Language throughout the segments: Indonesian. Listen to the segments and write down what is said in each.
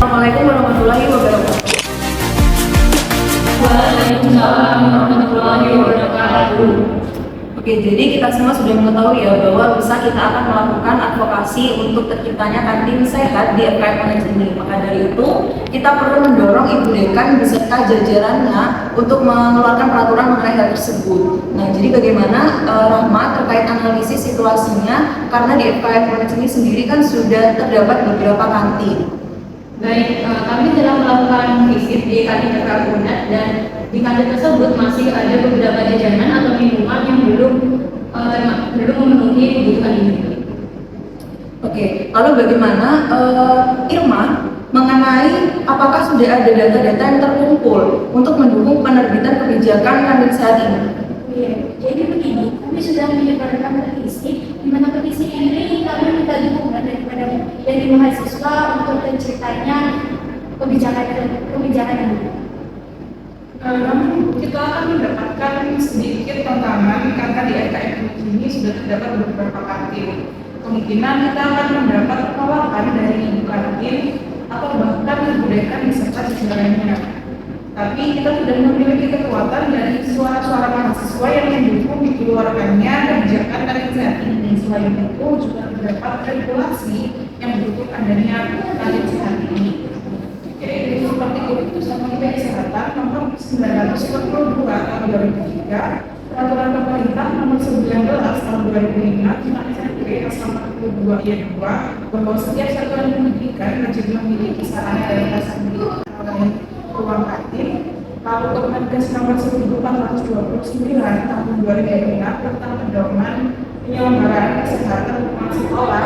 Assalamualaikum warahmatullahi wabarakatuh. Waalaikumsalam warahmatullahi wabarakatuh. Oke, jadi kita semua sudah mengetahui ya bahwa bisa kita akan melakukan advokasi untuk terciptanya kantin sehat di FKM Unair ini. Maka dari itu, kita perlu mendorong Ibu Dekan beserta jajarannya untuk mengeluarkan peraturan mengenai hal tersebut. Nah, jadi bagaimana Rahma terkait analisis situasinya, karena di FKM Unair ini sendiri kan sudah terdapat beberapa kantin. Baik, kami telah melakukan visit di kantin FKM Unair dan di kantin tersebut masih ada beberapa jajanan atau minuman yang belum memenuhi kebutuhan ini. Oke, lalu bagaimana Irma mengenai apakah sudah ada data-data yang terkumpul untuk mendukung penerbitan kebijakan kantin sehat ini? Iya, jadi begini, kami sudah menyebarkan petisi, di mana petisi ini kami minta dukungan dari mahasiswa untuk terciptanya kebijakan ini. Namun kita akan mendapatkan sedikit tantangan karena di FKM ini sudah terdapat beberapa kantin. Kemungkinan kita akan mendapat penolakan dari ibu kantin atau bahkan ibu dekan beserta jajarannya. Tapi kita sudah memiliki kekuatan dari suara-suara mahasiswa yang mendukung dikeluarkannya kebijakan kantin sehat ini. Selain itu juga terdapat regulasi yang mendukung adanya kantin sehat ini. Yaitu seperti keputusan Menteri Kesehatan nomor 942 tahun 2003, peraturan pemerintah nomor 19 tahun 2005 tentang SMP pasal 42 ayat 2 bahwa setiap satuan pendidikan wajib memiliki sarana dan prasarana ruang kantin. Lalu Permenkes nomor 1429 tahun 2006 tentang pedoman penyelenggaraan kesehatan lingkungan sekolah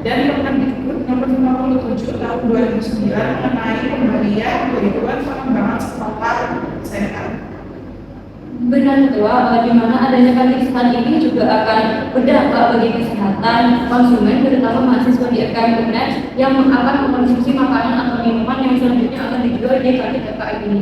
dan Permendikbud nomor 57 tahun 2009 mengenai pemberian bantuan pengembangan sekolah sehat. Benar Ketua, di mana adanya kantin sehat ini juga akan berdampak bagi kesehatan konsumen, terutama mahasiswa di FKM Unair yang akan mengkonsumsi makanan atau minuman yang selanjutnya akan dijual di kantin FKM ini.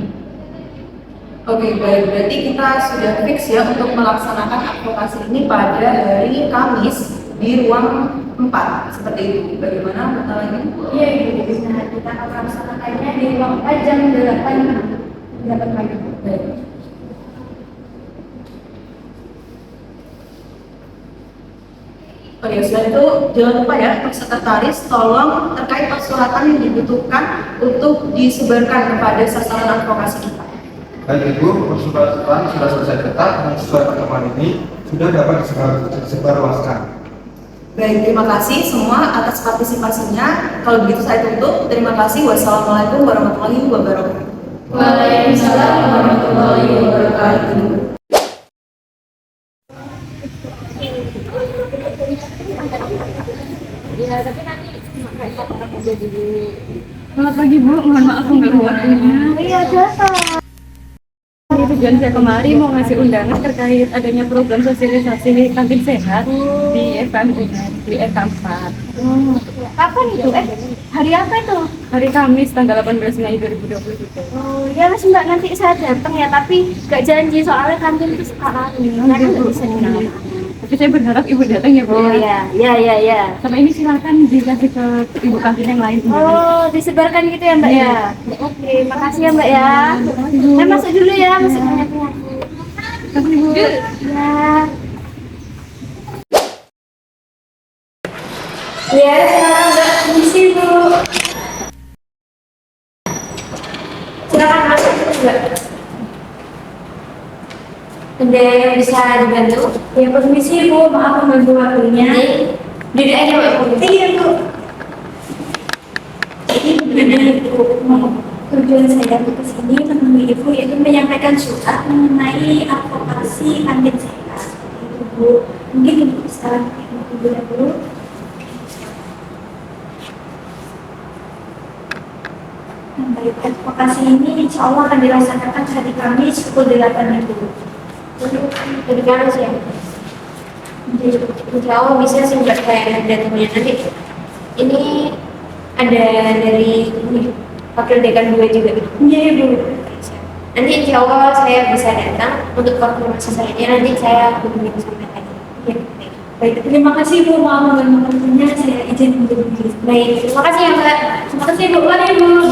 Oke, baik. Berarti kita sudah fix ya untuk melaksanakan advokasi ini pada hari Kamis di ruang 4, seperti itu. Bagaimana menurut kalian? Iya, Ibu. Nah, kita akan melaksanakannya di ruang 4 jam 8 pagi. Baik. Oh ya, selain itu jangan lupa ya untuk sekretaris tolong terkait persyaratan yang dibutuhkan untuk disebarkan kepada sasaran advokasi kita. Baik Ibu, persyaratan sudah selesai ketat dan sesuai pertemuan ini sudah dapat disebarluaskan. Baik, terima kasih semua atas partisipasinya. Kalau begitu saya tutup. Terima kasih. Wassalamualaikum warahmatullahi wabarakatuh. Waalaikumsalam warahmatullahi wabarakatuh. Ya, tapi nanti jadi Selamat pagi Bu, mohon maaf mengganggu waktunya. iya, biasa. Tujuan saya kemari mau ngasih undangan terkait adanya program sosialisasi kantin sehat di FKM Unair, di RK4. Kapan itu? Hari apa itu? Hari Kamis tanggal 18 Mei 2020 itu. Oh, ya mas Mbak, nanti saya datang ya, tapi gak janji soalnya kantin itu suka rame. Karena nggak bisa dikenal. Tapi saya berharap Ibu datang ya Bu. Oh ya. Sama ini silakan dikasih ke Ibu kantin yang lain. Oh, disebarkan gitu ya Mbak ya? Oke, makasih ya Mbak ya. Saya masuk dulu ya, masuk banyak-banyak. Kasih Bu. Ya, silakan Mbak, misi Bu. Silakan masuk dulu Mbak. Ada yang bisa dibantu? Ya, permisi Bu, maaf mengganggu waktunya. Duduk aja Mbak Bu. Iya Bu. Jadi begini Bu, tujuan saya datang ke sini menemui Ibu yaitu menyampaikan surat mengenai advokasi kantin sehat. Itu Bu, mungkin Ibu bisa Ibu dulu. Baik, advokasi ini insya Allah akan dilaksanakan hari Kamis pukul 8 Ibu. Dari Kamis ya? Insya Allah bisa sih Mbak, kayak datangnya nanti. Ini ada dari wakil dekan 2 juga. Iya Ibu. Nanti insya Allah saya bisa datang untuk konfirmasi selanjutnya, nanti saya hubungi sampai tadi. Iya. Baik, terima kasih Bu. Maaf mengganggu waktunya, saya izin untuk diri. Baik, terima kasih ya Mbak. Terima kasih Bu. Mari Bu.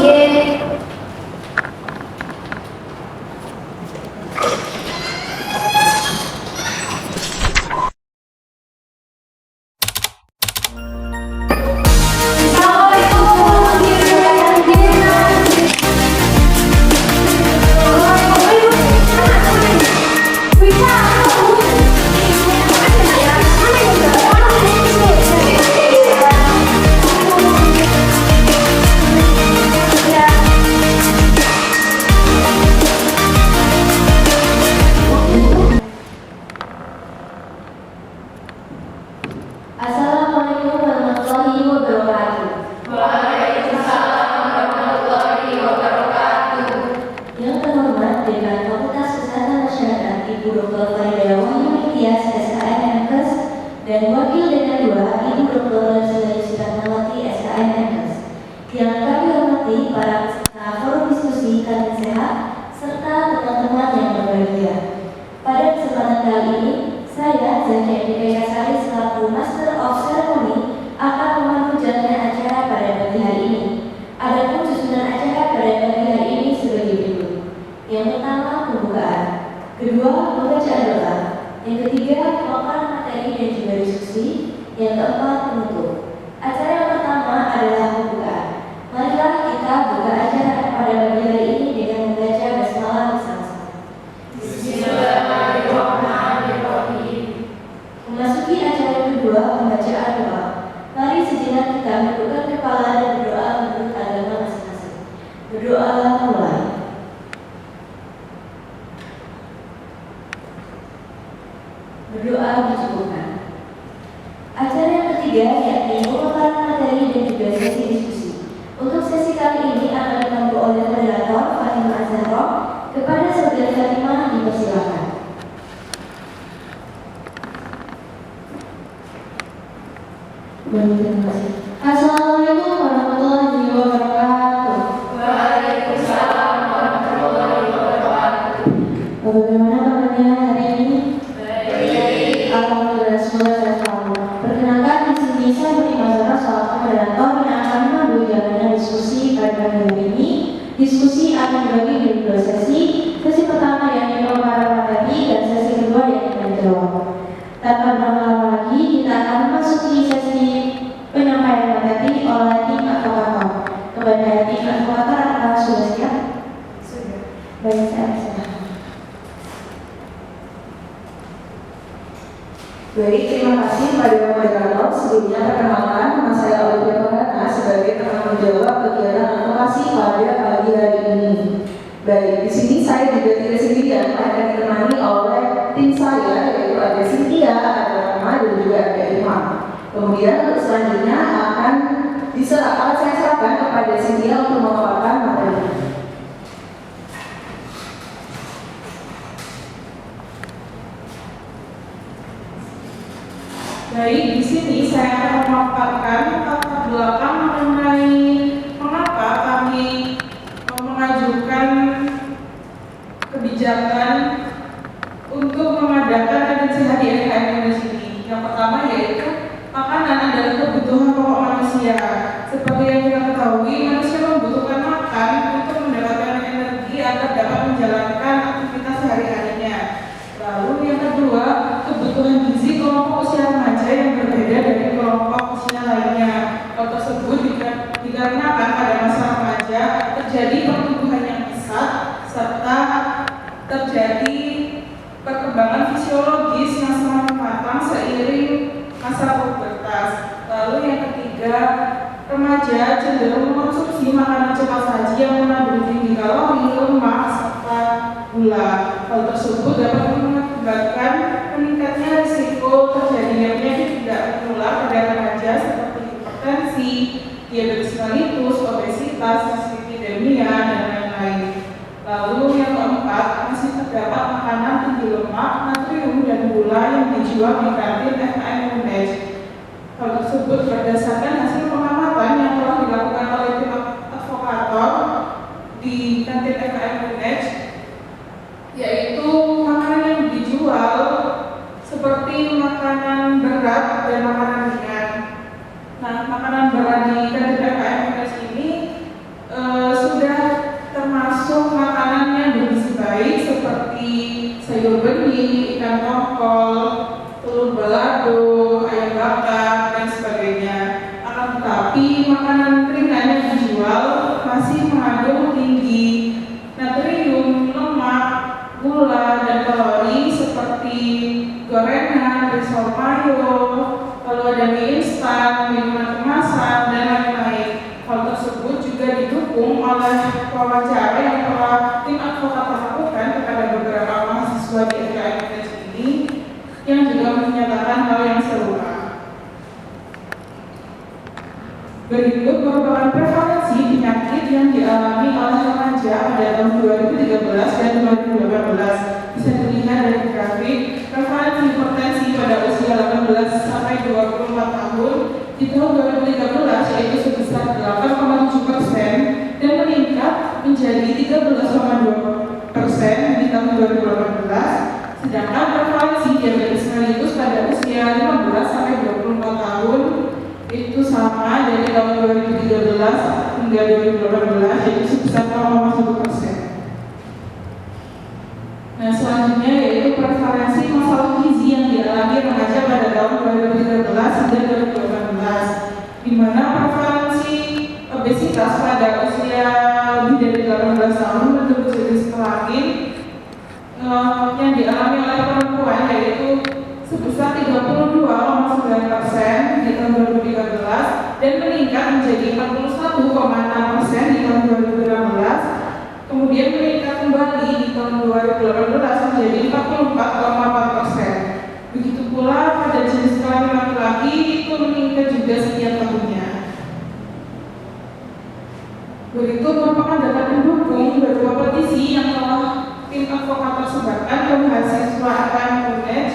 Assalamualaikum warahmatullahi wabarakatuh. Yang terhormat Dekan Fakultas Kesehatan Masyarakat Ibu Dr. Farida Wahyunityas SKM Menkes dan Wakil Dekan 2 Ibu Dr. Razia Soekarnawati SKM Menkes. Yang kami hormati para peserta forum diskusi kantin sehat serta teman-teman yang berbahagia. Pada kesempatan kali ini, saya Zaki Adhika Sari selaku Master of Ceremony akan memandu jalannya acara pada pagi hari ini. Adapun susunan acara pada pagi hari ini sebagai berikut. Yang pertama, pembukaan. Kedua, pembacaan doa. Yang ketiga, pemaparan materi dan juga diskusi. Yang keempat, penutup. Acara yang pertama adalah pembukaan. Marilah kita buka acara pada pagi hari ini dengan membaca basmalah bersama-sama. Memasuki acara kedua, pembacaan doa. Mari sejenak kita menundukkan kepala dan berdoa menurut agama masing-masing. Berdoalah mulai. Berdoa dicukupkan. Acara yang ketiga yakni pemaparan materi dan juga sesi diskusi. Untuk sesi kali ini akan dipandu oleh moderator Fatimah Zahra. Kepada saudara Fatimah dipersilakan. Terima kasih. Assalamualaikum warahmatullahi wabarakatuh. Waalaikumsalam warahmatullahi wabarakatuh. Bagaimana kabarnya hari ini? Baik. Alhamdulillah, semoga sehat selalu. Perkenalkan di sini saya Fatimah Zahra selaku moderator yang akan memandu jalannya diskusi pada hari ini. Diskusi akan dibagi menjadi dua sesi. Sesi pertama yakni pemaparan materi dan sesi kedua yakni tanya jawab. Tanpa berlama-lama lagi, kita akan memasuki sesi penyampaian materi oleh tim advokator. Kepada tim advokator, apakah sudah siap? Sudah. Baik, saya siap. Baik, terima kasih pada moderator. Sebelumnya perkenalkan, nama saya Olivia Farhana sebagai penanggung jawab kegiatan advokasi pada pagi hari ini. Baik, di sini saya juga tidak sendirian, akan ditemani oleh tim saya, yaitu ada Cynthia, ada Rama, dan juga ada Imam. Kemudian untuk selanjutnya akan saya serahkan kepada Cynthia untuk memaparkan materi. Baik, di sini saya akan memaparkan latar belakang mengenai mengapa kami mengajukan kebijakan untuk mengadakan kantin sehat di FKM Indonesia ini. Yang pertama yaitu makanan adalah kebutuhan pokok manusia. Seperti yang kita ketahui, manusia membutuhkan makan untuk mendapatkan energi agar dapat menjalankan aktivitas sehari-harinya. Lalu yang kedua, kebutuhan gizi kelompok usia remaja yang berbeda dari kelompok usia lainnya. Hal tersebut dikarenakan pada masa remaja terjadi pertumbuhan yang pesat serta terjadi perkembangan fisiologis yang semakin matang seiring masa pubertas. Lalu yang ketiga, remaja cenderung mengonsumsi makanan cepat saji yang mengandung tinggi kalori, lemak, serta gula. Hal tersebut dapat mengakibatkan meningkatnya risiko terjadinya penyakit tidak menular pada remaja seperti hipertensi, diabetes mellitus, obesitas, dislipidemia, dan lain-lain. Lalu yang keempat, masih terdapat makanan tinggi lemak, natrium, dan gula yang dijual di kantin FKM Unej. Hal tersebut berdasarkan hasil pengamatan yang telah dilakukan oleh tim advokator di kantin FKM Unej, yaitu makanan yang dijual seperti makanan berat Tapi makanan ringan yang dijual masih mengandung tinggi natrium, lemak, gula, dan kalori seperti gorengan, risol mayo, lalu ada mie instan, minuman kemasan, dan lain-lain. Hal tersebut juga didukung oleh wawancara yang telah tim advokat lakukan kepada beberapa mahasiswa di FKM ini yang juga menyatakan hal yang serupa. Berikut merupakan prevalensi penyakit yang dialami oleh remaja pada tahun 2013 dan 2018. Bisa dilihat dari grafik, prevalensi hipertensi pada usia 18 sampai 24 tahun di tahun 2013 yaitu sebesar 8,7% dan meningkat menjadi 13,2% di tahun 2018. Sedangkan prevalensi diabetes mellitus pada usia 15 sampai 24 tahun itu sama dari tahun 2013 hingga 2018 yaitu sebesar 0,1%. Nah, selanjutnya yaitu prevalensi masalah gizi yang dialami remaja pada tahun 2013 hingga 2018, di mana prevalensi obesitas pada usia lebih dari 18 tahun bentuk jenis kelamin yang dialami oleh perempuan yaitu sebesar 32,9% di tahun 2013 dan meningkat menjadi 41,6% di tahun 2016, kemudian meningkat kembali di tahun 2018 menjadi 44,4%. Begitu pula pada jenis kelamin laki-laki itu meningkat juga setiap tahunnya. Berikut merupakan data pendukung beberapa petisi yang telah tim advokat tersebarkan ke mahasiswa FKM UNED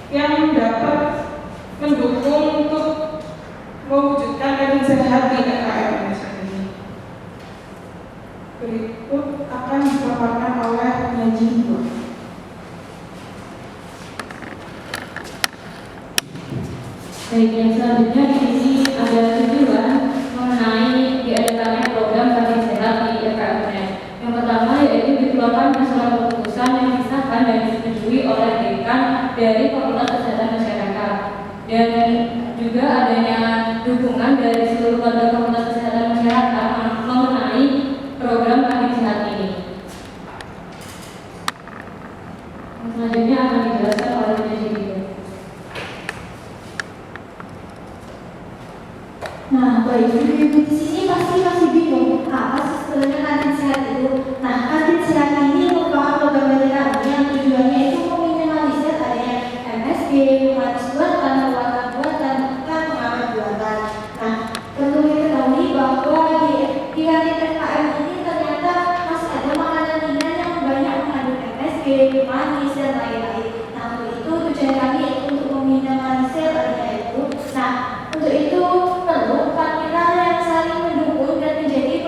yang dapat mendukung untuk mewujudkan kantin sehat di FKM ini. Berikut akan dipaparkan oleh penyaji. Baik, yang selanjutnya di sini ada tujuan mengenai diadakannya program kantin sehat di FKM UNED. Yang pertama yaitu dikeluarkan surat keputusan yang disahkan dan disetujui oleh dekan dari Fakultas Kesehatan Masyarakat, dan juga adanya dukungan dari seluruh kader Fakultas Kesehatan Masyarakat mengenai program kantin sehat ini. Selanjutnya akan dijelaskan oleh penyaji. Nah, baik, ibu-ibu di sini pasti masih bingung apa sih sebenarnya kantin sehat itu. Nah, kantin sehat ini merupakan program dari kami yang tujuannya itu meminimalisir adanya MSG, pemanis buatan, pewarna buatan, dan pengawet buatan. Nah, perlu diketahui bahwa di kantin FKM ini ternyata masih ada makanan ringan yang banyak mengandung MSG, pemanis, dan lain-lain. Nah, untuk itu tujuan kami itu untuk meminimalisir adanya itu. Nah, untuk itu perlu partner yang saling mendukung dan menjadi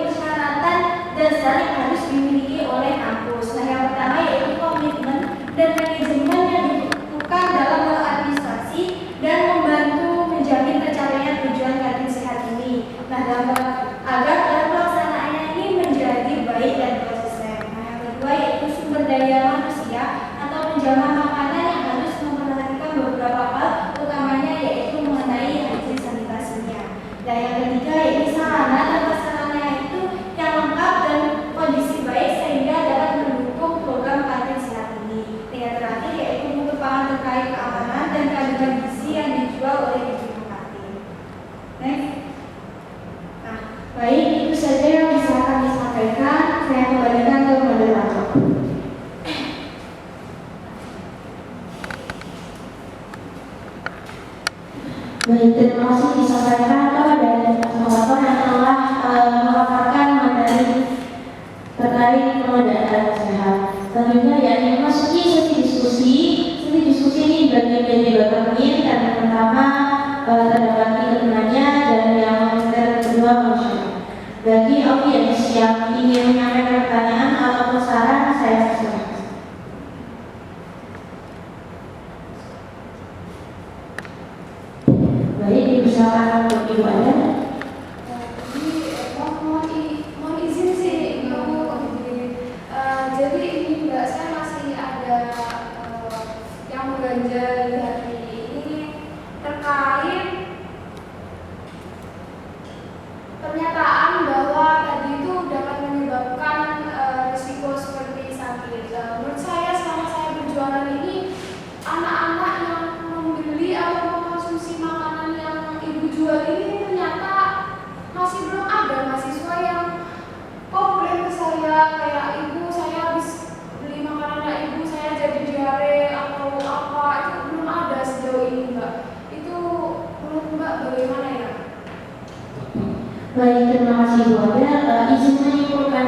Baik, terima kasih Bu Adel. Izin menyimpulkan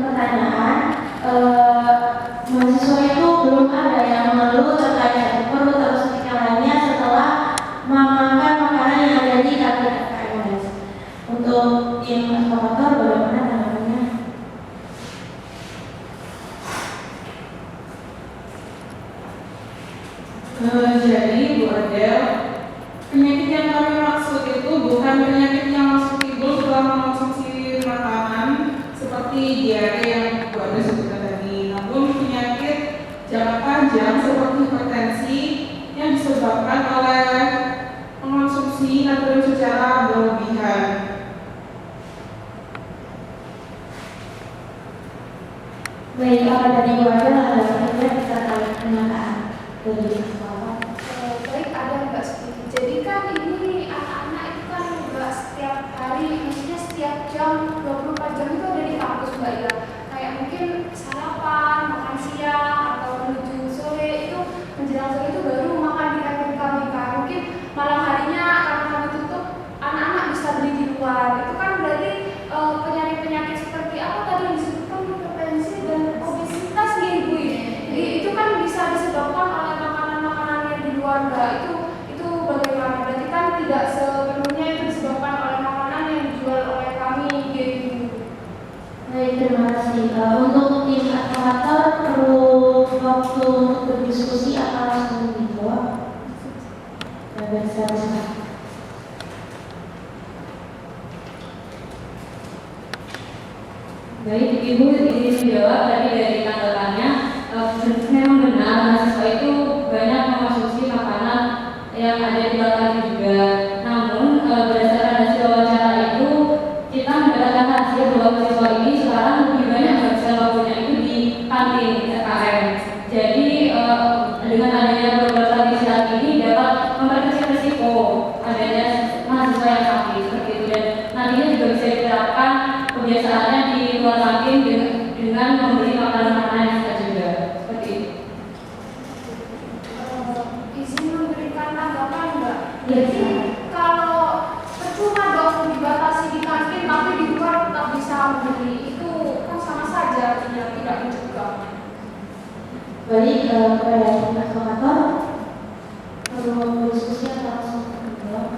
pertanyaan. Mahasiswa itu belum ada yang mengeluh terkait perut atau sakit yang lainnya setelah memakan makanan yang ada di kantin FKM. Untuk tim advokator bagaimana tanggapannya? Jadi Bu Adel, penyakit yang kami maksud itu bukan penyakit yang masuk timbul setelah mengonsumsi makanan seperti diare yang Bu Adel sebutkan tadi, namun penyakit jangka panjang seperti hipertensi yang disebabkan oleh mengonsumsi natrium secara berlebihan. Baik, apa dari Bu Adel ada yang terkait pernyataan dari Bapak? Baik, ada Mbak Siti. Jadi kan ini anak-anak itu kan nggak setiap hari, maksudnya setiap jam 24 jam itu ada di kampus Mbak ya. Kayak mungkin sarapan, makan siang, atau menuju sore itu menjelang sore itu baru makan di kantin kami kan. Mungkin malam harinya karena kami tutup, anak-anak bisa beli di luar. Itu kan berarti penyakit-penyakit seperti apa tadi yang disebutkan hipertensi dan obesitas nih Bu. Itu kan bisa disebabkan oleh makanan-makanan yang di luar Mbak. Itu bagaimana? Berarti kan tidak sepenuhnya itu disebabkan oleh makanan yang dijual oleh kami gitu. Baik, terima kasih. Untuk tim advokator perlu waktu untuk berdiskusi atau langsung dijawab? Baik, silakan. Baik, Ibu ini menjawab tadi dari tanggapannya. Memang benar mahasiswa itu banyak mengonsumsi makanan yang ada di lokasi juga. Namun berdasarkan hasil wawancara itu kita mendapatkan hasil bahwa mahasiswa ini sekarang lebih banyak menghabiskan waktunya itu di kantin FKM. Jadi dengan adanya program tadi saat ini dapat memperkecil risiko adanya mahasiswa yang sakit seperti itu, dan nantinya juga bisa diterapkan kebiasaannya di luar kantin dengan membeli makanan-makanan yang sehat juga seperti itu. Izin memberikan tanggapan Mbak. Ya, Jadi kalau percuma dong dibatasi di kantin tapi di luar tetap bisa membeli, itu kan sama saja artinya tidak mencegah. Baik, kepada tim advokator perlu diskusi atau langsung dijawab?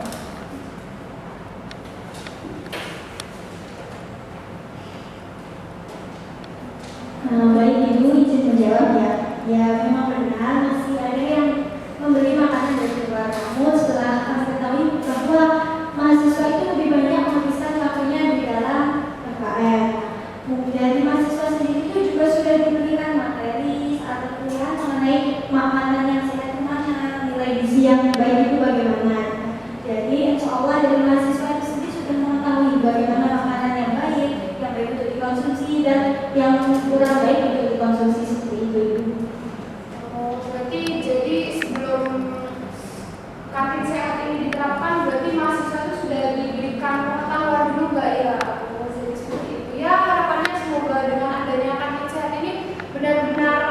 Baik, Ibu izin menjawab ya. Ya, memang benar masih ada yang membeli makanan dari luar. Namun setelah kami ketahui bahwa mahasiswa itu lebih banyak menghabiskan waktunya di dalam FKM. Dari mahasiswa sendiri itu juga sudah diberikan materi saat kuliah mengenai makanan yang sehat kemana, nilai gizi yang baik itu bagaimana. Jadi insya Allah dari mahasiswa itu sendiri sudah mengetahui bagaimana makanan yang baik untuk dikonsumsi dan yang kurang baik untuk dikonsumsi seperti itu. Oh, berarti jadi sebelum kantin sehat ini diterapkan, berarti mahasiswa itu sudah diberikan pengetahuan dulu Mbak ya? Oh, jadi seperti itu. Ya harapannya semoga dengan adanya kantin sehat ini benar-benar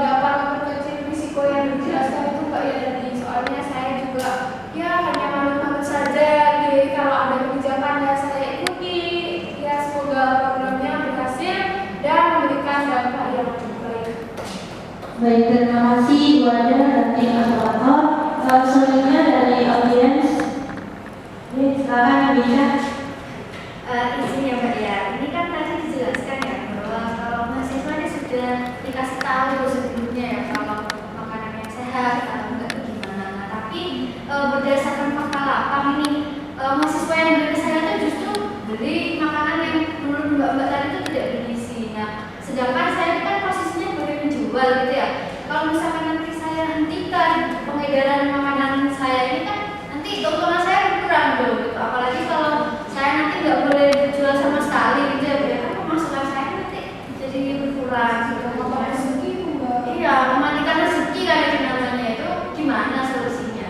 dapat memperkecil risiko yang dijelaskan itu Mbak ya tadi. Soalnya saya juga ya hanya manut-manut saja. Jadi kalau ada kebijakan ya saya ikuti. Ya semoga programnya berhasil dan memberikan dampak yang baik. Baik, terima kasih Bu Adel dan tim advokator. Selanjutnya dari audiens, ini silakan bisa. Izin ya Mbak ya, ini kan tadi dijelaskan ya bahwa kalau mahasiswa ini sudah dikasih tahu sebelumnya ya kalau makanan yang sehat atau enggak gimana. Nah, tapi berdasarkan fakta lapang ini mahasiswa yang beli ke saya itu justru beli makanan yang menurut Mbak tadi itu tidak bergizi. Nah, sedangkan saya kan posisinya sebagai penjual gitu ya. Kalau misalkan nanti saya hentikan pengedaran makanan saya ini kan nanti keuntungan saya berkurang dong gitu. Apalagi kalau saya nanti nggak boleh jual sama sekali gitu ya, kan pemasukan saya nanti jadi berkurang gitu. Rezeki itu Mbak. Iya, mematikan rezeki kan itu namanya. Itu gimana solusinya?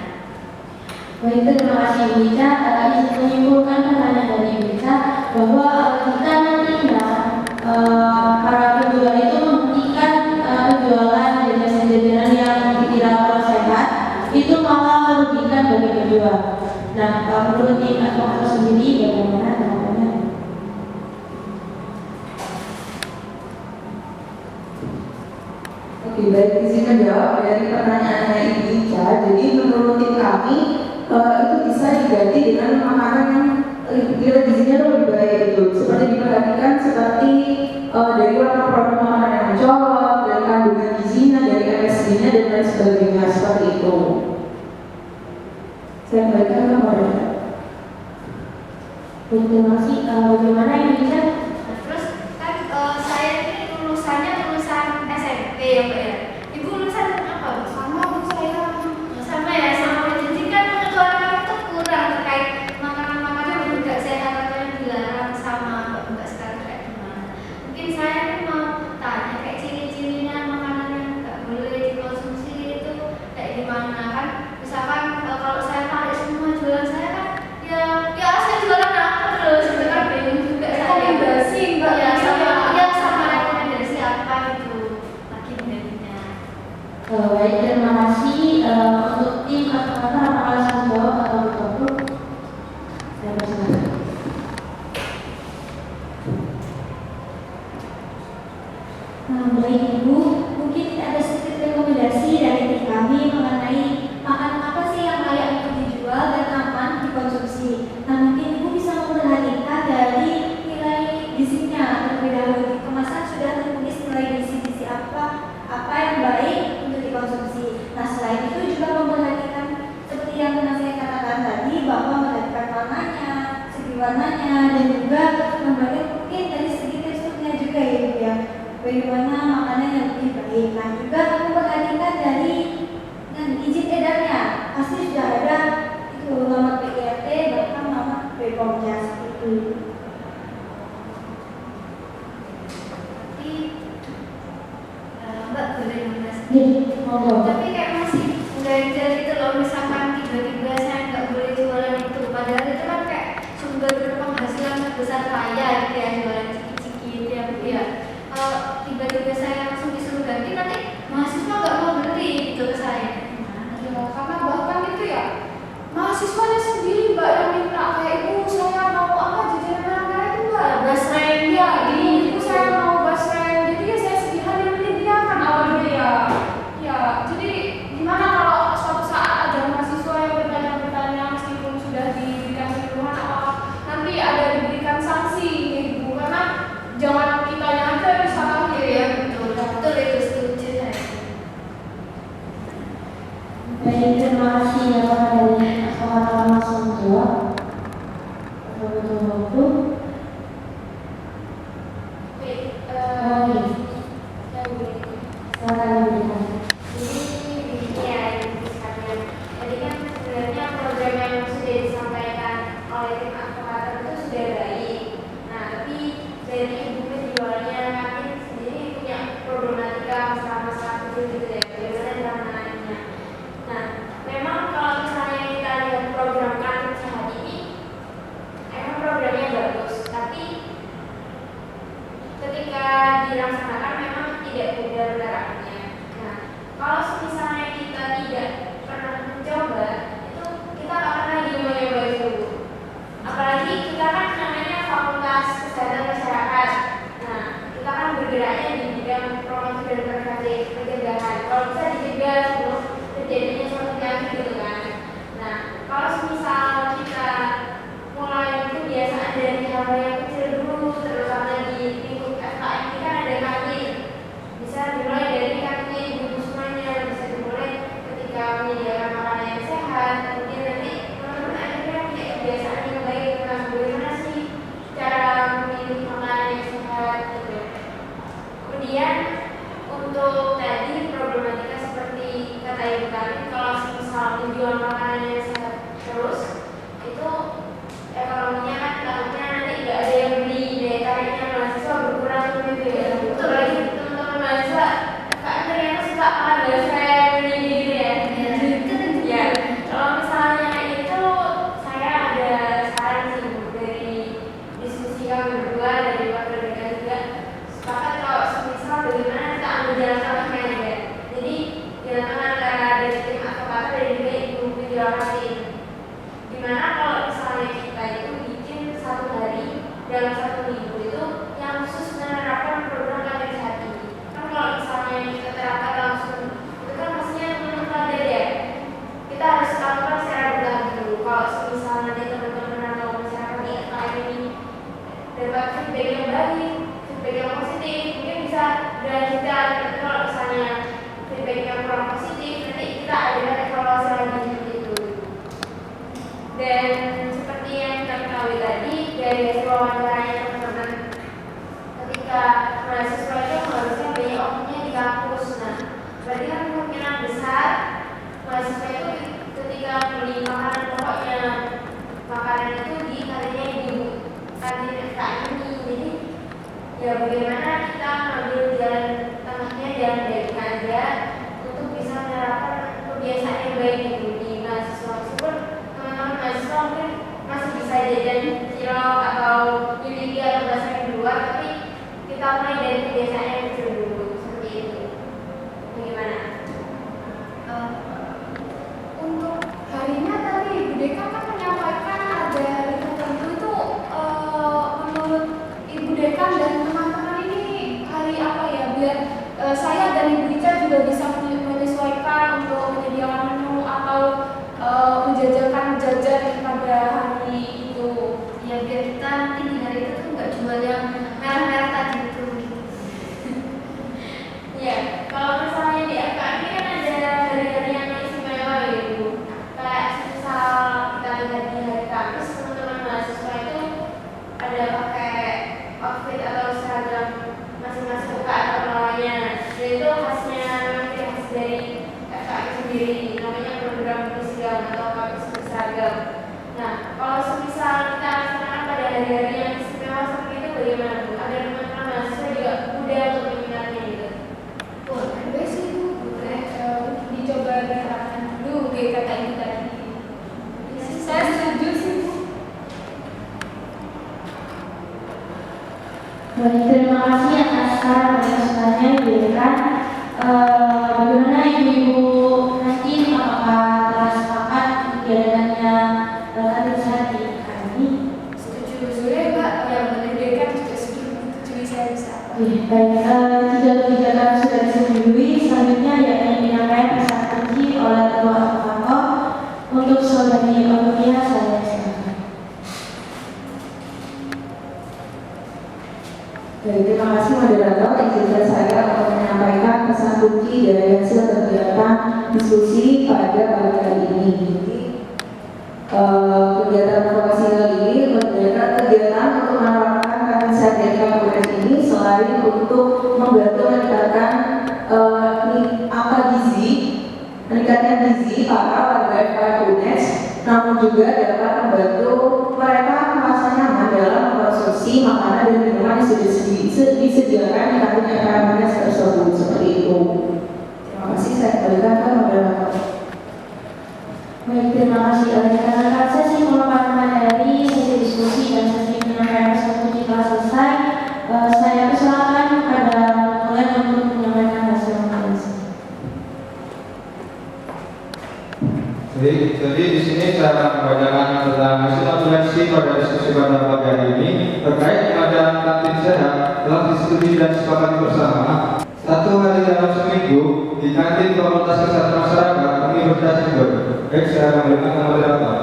Baik, terima kasih Bu Ica. Izin menyimpulkan pertanyaan dari Bu Ica bahwa jika nantinya para penjual itu menghentikan penjualan jajanan-jajanan yang dikira sehat, itu malah merugikan bagi penjual. Nah, menurut tim advokator sendiri bagaimana? baik izin menjawab dari pertanyaannya Ibu Ica. Jadi menurut tim kami itu bisa diganti dengan makanan yang nilai gizinya lebih baik itu. Seperti diperhatikan seperti dari warna produk makanan yang mencolok, dari kandungan gizinya, dari MSG-nya dan lain sebagainya seperti itu. Saya baikkan ke moderator. Terima kasih. Bagaimana yang bisa? Nah, terus kan saya ini lulusannya lulusan SMP ya Mbak ya. Ibu lulusan apa? Sama Bu saya. Sama ya, sama. Jadi kan pengetahuan itu kurang terkait makanan-makanan yang tidak sehat atau yang dilarang sama Mbak sekarang kayak gimana. Mungkin saya ini mau tanya kayak ciri-cirinya makanan yang nggak boleh dikonsumsi itu kayak gimana kan? Misalkan kalau saya tarik semua jualan saya kan ya saya jualan apa terus itu kan bingung juga saya. Rekomendasi Mbak ya sama rekomendasi apa itu lagi bedanya. Baik, terima kasih untuk tim kata-kata apakah langsung jawab atau bertemu? Saya persilakan. Baik Ibu, mungkin ada sedikit rekomendasi dari tim kami mengenai makanan apa sih yang layak untuk dijual dan aman dikonsumsi. Nah mungkin Ibu bisa memperhatikan dari nilai gizinya terlebih dahulu. Di kemasan sudah tertulis nilai gizi apa yang baik untuk dikonsumsi. Nah selain itu juga memperhatikan seperti yang pernah saya katakan tadi bahwa memperhatikan warnanya, segi warnanya dan juga memperhatikan mungkin dari segi teksturnya juga ya Ibu ya. Bagaimana makanan yang lebih baik. Nah juga memperhatikan dari izin edarnya pasti sudah ada itu nomor PIRT bahkan nomor BPOM-nya seperti itu. Tapi Mbak boleh mas. Tapi kayak masih ganjel gitu loh, misalkan tiba-tiba saya nggak boleh jualan itu, padahal itu kan kayak sumber penghasilan terbesar saya gitu ya, jualan ciki-ciki itu ya Bu ya. Tiba-tiba saya langsung disuruh ganti, nanti mahasiswa nggak mau beli gitu ke saya. Ya, karena bahkan itu ya mahasiswanya sendiri Mbak yang minta kayak Ibu saya mau apa jajanan mereka itu Mbak basreng ya Ibu saya mau basreng, jadi ya saya sedihan yang menyediakan awalnya ya jadi gimana kalau suatu saat ada mahasiswa yang bertanya-bertanya meskipun sudah diberikan penyuluhan apa nanti ada diberikan sanksi Ibu, karena jangan kitanya aja bisa akhir ya. Betul itu setuju saya. Baik, terima kasih ya Pak dari kata-kata langsung jawab. Betul-betul. Baik, Silakan diberikan. Jadi ya Ibu sekalian, tadi kan sebenarnya program yang sudah disampaikan oleh tim advokat itu sudah baik. Nah tapi dari Ibu penjualnya kami sendiri punya problematika masalah-masalah kecil gitu ya, bagaimana cara menanganinya. Nah memang kalau misalnya kita lihat program kantin sehat ini emang programnya bagus, tapi ketika dilaksanakan memang tidak mudah menerapkannya. Nah, kalau misalnya kita tidak pernah mencoba, itu kita akan lagi mencoba itu. Apalagi kita kan namanya Fakultas Kesehatan Masyarakat. Nah, kita kan bergeraknya di bidang promosi dan preventif pencegahan. Kalau bisa dicegah sebelum terjadinya suatu penyakit gitu kan. Nah, kalau misal kita mulai kebiasaan dari hal yang kecil dulu, terutama di lingkup FKM ini kan ada kantin. Bisa dimulai dari kantin ibu semuanya, bisa dimulai ketika menyediakan makanan yang sehat. Kemudian nanti teman-teman akhirnya punya kebiasaan yang baik tentang bagaimana sih cara memilih makanan yang sehat gitu. Kemudian untuk tadi problematika seperti kata Ibu Karin, kalau misal menjual makanan yang sehat terus itu ekonominya kan takutnya nanti nggak ada yang beli, daya tariknya mahasiswa berkurang gitu ya. Betul lagi teman-teman mahasiswa kan ternyata suka makan basreng gitu ya. Ya kalau misalnya itu saya ada saran sih Bu, dari diskusi kami berdua dari wakil dekan juga sepakat kalau semisal bagaimana kita ambil jalan tengahnya aja. Jadi jalan tengah antara dari tim advokat dan juga ibu penjual kantin. Dimana kalau misalnya kita itu bikin satu hari dalam satu minggu itu yang khusus menerapkan program kantin sehat ini. Kan kalau misalnya kita terapkan langsung dapat feedback yang baik, feedback yang positif, mungkin bisa dilanjutkan. Tapi kalau misalnya feedback yang kurang positif, nanti kita ada evaluasi lagi seperti itu. Dan seperti yang kita ketahui tadi dari hasil wawancaranya teman-teman, ketika mahasiswa itu harusnya banyak waktunya di kampus. Nah, berarti kan kemungkinan besar mahasiswa itu ketika beli makanan pokoknya, makanan itu di kantinnya di kantin FKM ini. Jadi ya bagaimana kita mengambil jalan tengahnya, jalan baik aja untuk bisa menerapkan kebiasaan yang baik itu di mahasiswa. Meskipun teman-teman mahasiswa mungkin masih bisa jajan cilok atau beli atau bahasa di luar, tapi kita mulai dari kebiasaan yang kecil dulu seperti itu. Bagaimana? Untuk harinya tadi Ibu Deka kan menyampaikan ada hari tertentu itu, menurut Ibu Deka dan teman-teman ini hari apa ya, biar saya dan Ibu Ica juga bisa menyesuaikan untuk menyediakan menu atau menjajalkan jajan pada hari itu. Ya biar kita nanti di hari itu tuh nggak jual yang merah-merah tadi itu. Ya, kalau misalnya di FKM ini kan ada hari-hari yang istimewa gitu. Kayak misal kita lihat di hari Kamis, teman-teman mahasiswa itu ada pakai outfit atau seragam masing-masing UKM atau lainnya. Dan itu khasnya memang ciri khas dari FKM sendiri, namanya program berseragam atau Kamis berseragam. Nah, kalau semisal kita laksanakan pada hari-hari yang istimewa seperti itu bagaimana Bu? Agar teman-teman mahasiswa juga mudah untuk mengingatnya gitu. Boleh sih Bu, boleh dicoba diterapkan dulu kayak kata Ibu tadi. Saya setuju sih Bu. Baik, terima kasih atas saran-sarannya diberikan. Bagaimana ibu-ibu nanti apakah telah sepakat diadakannya kantin sehat di FKM ini? Setuju boleh Mbak, yang mendekat juga setuju, saya bisa. Baik, tiga sudah disetujui. Selanjutnya yakni penyampaian pesan kunci oleh Ketua Advokator untuk saudari Olia. Saya silakan. Baik, terima kasih moderator. Izinkan saya untuk menyampaikan pesan kunci dari hasil kegiatan diskusi pada pagi hari ini. Kegiatan advokasi kali ini merupakan kegiatan untuk menerapkan kantin sehat di kampus ini selain untuk membantu meningkatkan meningkatkan gizi para warga FKM UNES, namun juga dapat membantu mereka merasa nyaman dalam mengkonsumsi makanan dan minuman yang sudah disediakan di kantin FKM UNES tersebut. Seperti itu. Terima kasih. Saya kembalikan ke moderator. Baik, terima kasih. Karena sesi pengembangan materi, sesi diskusi dan sesi penyampaian pesan kunci telah selesai, saya persilakan kepada kalian untuk menyampaikan hasil analisis. Jadi di sini saya akan membacakan tentang hasil analisis pada diskusi pada pagi hari ini terkait pengadaan kantin sehat telah disetujui dan disepakati bersama. 1 hari dalam seminggu di kantin Fakultas Kesehatan Masyarakat Universitas Jember. Baik, saya kembalikan ke moderator.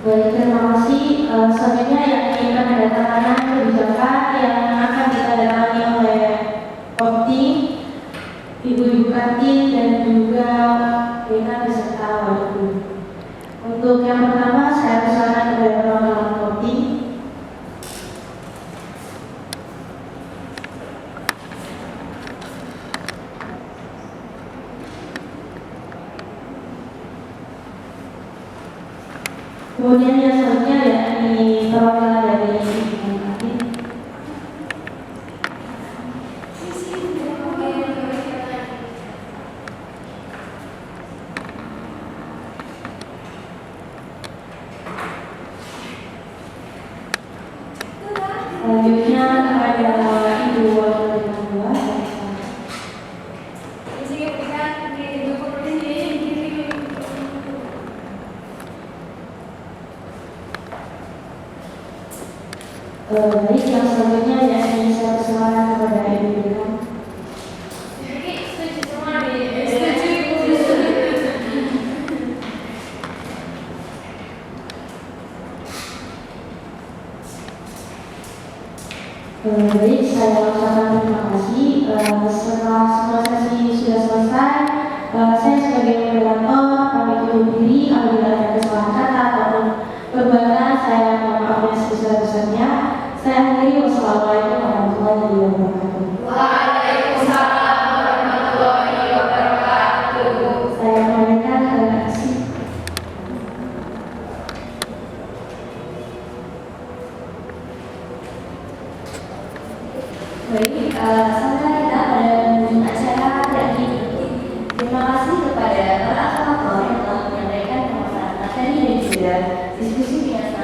Baik, terima kasih. Selanjutnya yakni penandatanganan kebijakan yang akan ditandatangani oleh Kopti, ibu-ibu kantin dan juga dekan beserta wali guru. Untuk yang pertama saya persilakan kepada perwakilan Kopti. Kemudian yang selanjutnya yakni perwakilan dari ibu kantin. Selanjutnya ada ibu wakil dengan dua. Di sini berikan di dukung di sini. Baik, yang selanjutnya yakni saya persilakan kepada ibu dekan. Jadi setuju semua nih. Setuju Ibu. Baik, saya ucapkan terima kasih. Setelah semua sesi sudah selesai, saya sebagai moderator pamit undur diri. Apabila ada kesalahan kata ataupun perbuatan, saya mohon maaf yang sebesar-besarnya. Saya akhiri. Wassalamualaikum warahmatullahi wabarakatuh. Waalaikumsalam warahmatullahi wabarakatuh. Saya kembalikan, terima kasih. Baik, sampai kita pada ujung acara dan diikuti. Terima kasih kepada para aktor yang telah menyampaikan pemaparan materi dan juga diskusi dengan